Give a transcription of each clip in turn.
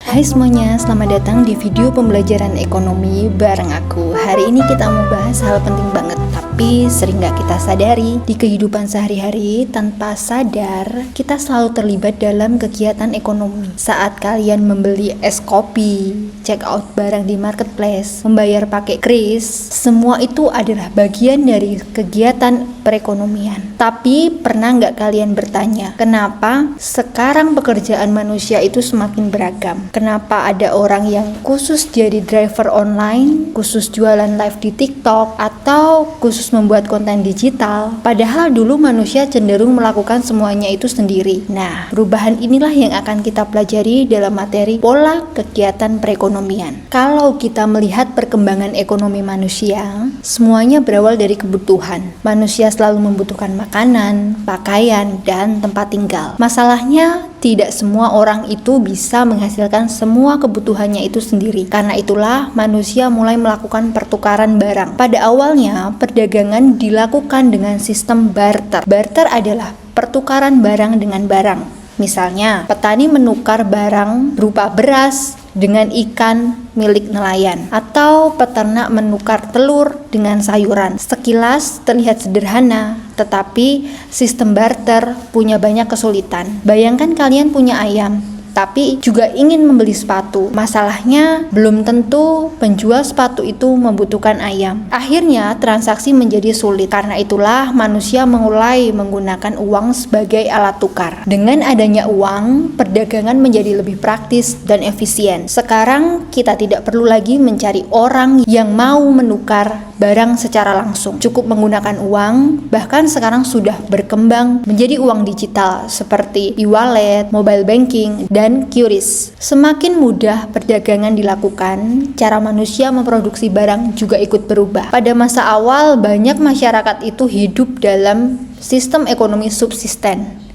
Hai semuanya, selamat datang di video pembelajaran ekonomi bareng aku. Hari ini kita mau bahas hal penting banget, tapi sering gak kita sadari. Di kehidupan sehari-hari, tanpa sadar, kita selalu terlibat dalam kegiatan ekonomi. Saat kalian membeli es kopi, check out barang di marketplace, membayar pakai kris, semua itu adalah bagian dari kegiatan perekonomian. Tapi pernah gak kalian bertanya, kenapa sekarang pekerjaan manusia itu semakin beragam? Kenapa ada orang yang khusus jadi driver online, khusus jualan live di TikTok, atau khusus membuat konten digital? Padahal dulu manusia cenderung melakukan semuanya itu sendiri. Nah, perubahan inilah yang akan kita pelajari dalam materi pola kegiatan perekonomian. Kalau kita melihat perkembangan ekonomi manusia, semuanya berawal dari kebutuhan. Manusia selalu membutuhkan makanan, pakaian, dan tempat tinggal. Masalahnya, tidak semua orang itu bisa menghasilkan semua kebutuhannya itu sendiri. Karena itulah manusia mulai melakukan pertukaran barang. Pada awalnya, perdagangan dilakukan dengan sistem barter. Barter adalah pertukaran barang dengan barang. Misalnya, petani menukar barang berupa beras dengan ikan milik nelayan, atau peternak menukar telur dengan sayuran. Sekilas terlihat sederhana, tetapi sistem barter punya banyak kesulitan. Bayangkan kalian punya ayam, tapi juga ingin membeli sepatu. Masalahnya, belum tentu penjual sepatu itu membutuhkan ayam. Akhirnya, transaksi menjadi sulit. Karena itulah manusia mulai menggunakan uang sebagai alat tukar. Dengan adanya uang, perdagangan menjadi lebih praktis dan efisien. Sekarang, kita tidak perlu lagi mencari orang yang mau menukar barang secara langsung. Cukup menggunakan uang, bahkan sekarang sudah berkembang menjadi uang digital seperti e-wallet, mobile banking, dan QRIS. Semakin mudah perdagangan dilakukan, cara manusia memproduksi barang juga ikut berubah. Pada masa awal, banyak masyarakat itu hidup dalam sistem ekonomi subsisten.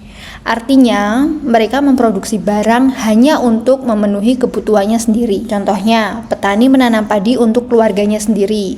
Artinya, mereka memproduksi barang hanya untuk memenuhi kebutuhannya sendiri. Contohnya, petani menanam padi untuk keluarganya sendiri,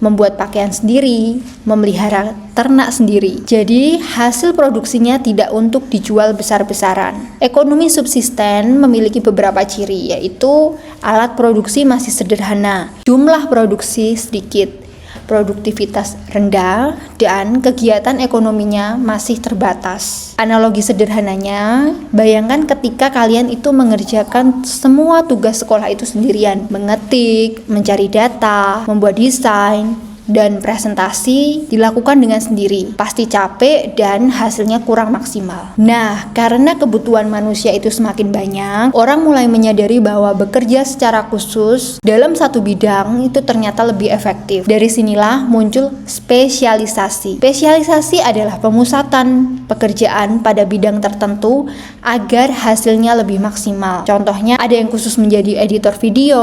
membuat pakaian sendiri, memelihara ternak sendiri. Jadi, hasil produksinya tidak untuk dijual besar-besaran. Ekonomi subsisten memiliki beberapa ciri, yaitu alat produksi masih sederhana, jumlah produksi sedikit, produktivitas rendah, dan kegiatan ekonominya masih terbatas. Analogi sederhananya, bayangkan ketika kalian itu mengerjakan semua tugas sekolah itu sendirian, mengetik, mencari data, membuat desain, dan presentasi dilakukan dengan sendiri. Pasti capek dan hasilnya kurang maksimal. Nah, karena kebutuhan manusia itu semakin banyak, orang mulai menyadari bahwa bekerja secara khusus dalam satu bidang itu ternyata lebih efektif. Dari sinilah muncul spesialisasi. Spesialisasi adalah pemusatan pekerjaan pada bidang tertentu agar hasilnya lebih maksimal. Contohnya, ada yang khusus menjadi editor video,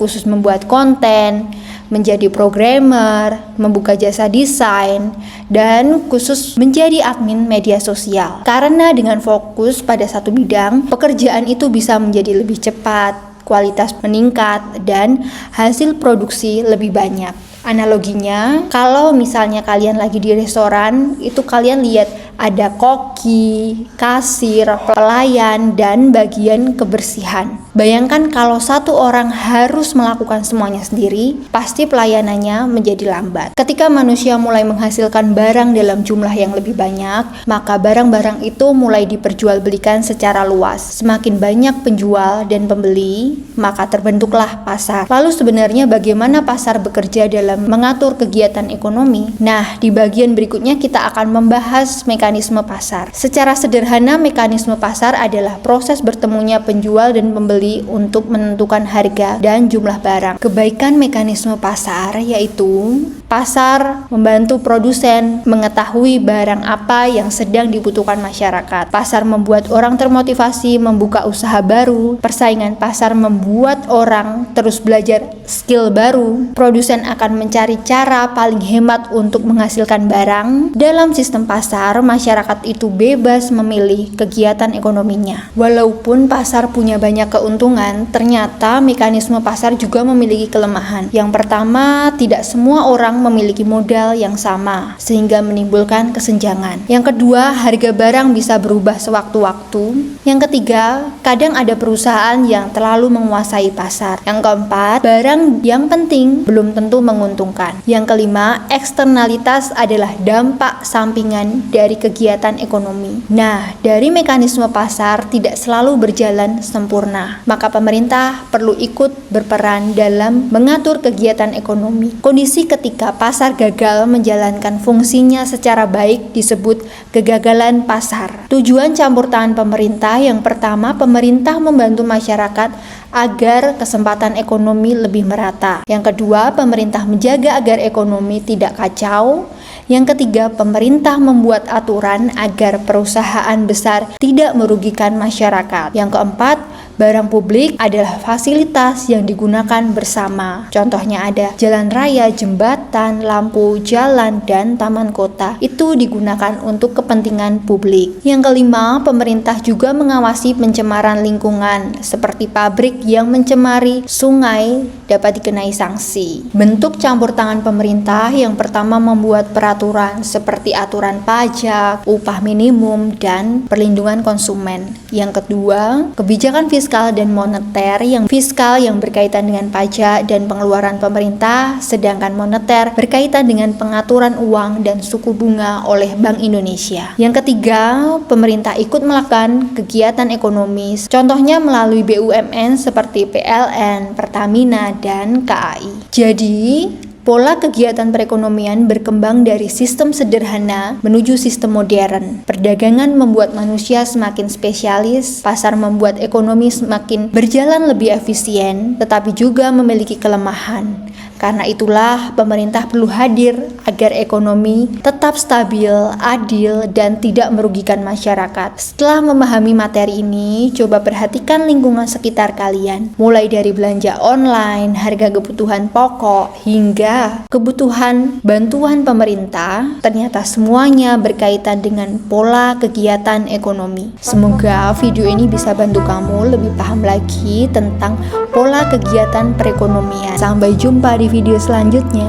khusus membuat konten, menjadi programmer, membuka jasa desain, dan khusus menjadi admin media sosial. Karena dengan fokus pada satu bidang, pekerjaan itu bisa menjadi lebih cepat, kualitas meningkat, dan hasil produksi lebih banyak. Analoginya, kalau misalnya kalian lagi di restoran, itu kalian lihat ada koki, kasir, pelayan, dan bagian kebersihan. Bayangkan kalau satu orang harus melakukan semuanya sendiri, pasti pelayanannya menjadi lambat. Ketika manusia mulai menghasilkan barang dalam jumlah yang lebih banyak, maka barang-barang itu mulai diperjualbelikan secara luas. Semakin banyak penjual dan pembeli, maka terbentuklah pasar. Lalu sebenarnya bagaimana pasar bekerja dalam mengatur kegiatan ekonomi? Nah, di bagian berikutnya kita akan membahas mekanisme pasar. Secara sederhana, mekanisme pasar adalah proses bertemunya penjual dan pembeli untuk menentukan harga dan jumlah barang. Kebaikan mekanisme pasar yaitu pasar membantu produsen mengetahui barang apa yang sedang dibutuhkan masyarakat. Pasar membuat orang termotivasi membuka usaha baru. Persaingan pasar membuat orang terus belajar skill baru. Produsen akan mencari cara paling hemat untuk menghasilkan barang. Dalam sistem pasar, masyarakat itu bebas memilih kegiatan ekonominya. Walaupun pasar punya banyak keuntungan, ternyata mekanisme pasar juga memiliki kelemahan. Yang pertama, tidak semua orang orang memiliki modal yang sama, sehingga menimbulkan kesenjangan. Yang kedua, harga barang bisa berubah sewaktu-waktu. Yang ketiga, kadang ada perusahaan yang terlalu menguasai pasar. Yang keempat, barang yang penting belum tentu menguntungkan. Yang kelima, eksternalitas adalah dampak sampingan dari kegiatan ekonomi. Nah, dari mekanisme pasar tidak selalu berjalan sempurna, maka pemerintah perlu ikut berperan dalam mengatur kegiatan ekonomi. Kondisi ketika pasar gagal menjalankan fungsinya secara baik disebut kegagalan pasar. Tujuan campur tangan pemerintah yang pertama, pemerintah membantu masyarakat agar kesempatan ekonomi lebih merata. Yang kedua, pemerintah menjaga agar ekonomi tidak kacau. Yang ketiga, pemerintah membuat aturan agar perusahaan besar tidak merugikan masyarakat. Yang keempat, barang publik adalah fasilitas yang digunakan bersama. Contohnya ada jalan raya, jembatan, lampu, jalan, dan taman kota. Itu digunakan untuk kepentingan publik. Yang kelima, pemerintah juga mengawasi pencemaran lingkungan, seperti pabrik yang mencemari sungai dapat dikenai sanksi. Bentuk campur tangan pemerintah yang pertama membuat peraturan seperti aturan pajak, upah minimum, dan perlindungan konsumen. Yang kedua, kebijakan fiskal dan moneter. Yang fiskal yang berkaitan dengan pajak dan pengeluaran pemerintah, sedangkan moneter berkaitan dengan pengaturan uang dan suku bunga oleh Bank Indonesia. Yang ketiga, pemerintah ikut melakukan kegiatan ekonomi, contohnya melalui BUMN seperti PLN, Pertamina, dan KAI. Jadi, pola kegiatan perekonomian berkembang dari sistem sederhana menuju sistem modern. Perdagangan membuat manusia semakin spesialis, pasar membuat ekonomi semakin berjalan lebih efisien, tetapi juga memiliki kelemahan. Karena itulah pemerintah perlu hadir agar ekonomi tetap stabil, adil, dan tidak merugikan masyarakat. Setelah memahami materi ini, coba perhatikan lingkungan sekitar kalian. Mulai dari belanja online, harga kebutuhan pokok, hingga kebutuhan bantuan pemerintah, ternyata semuanya berkaitan dengan pola kegiatan ekonomi. Semoga video ini bisa bantu kamu lebih paham lagi tentang pola kegiatan perekonomian. Sampai jumpa di video selanjutnya.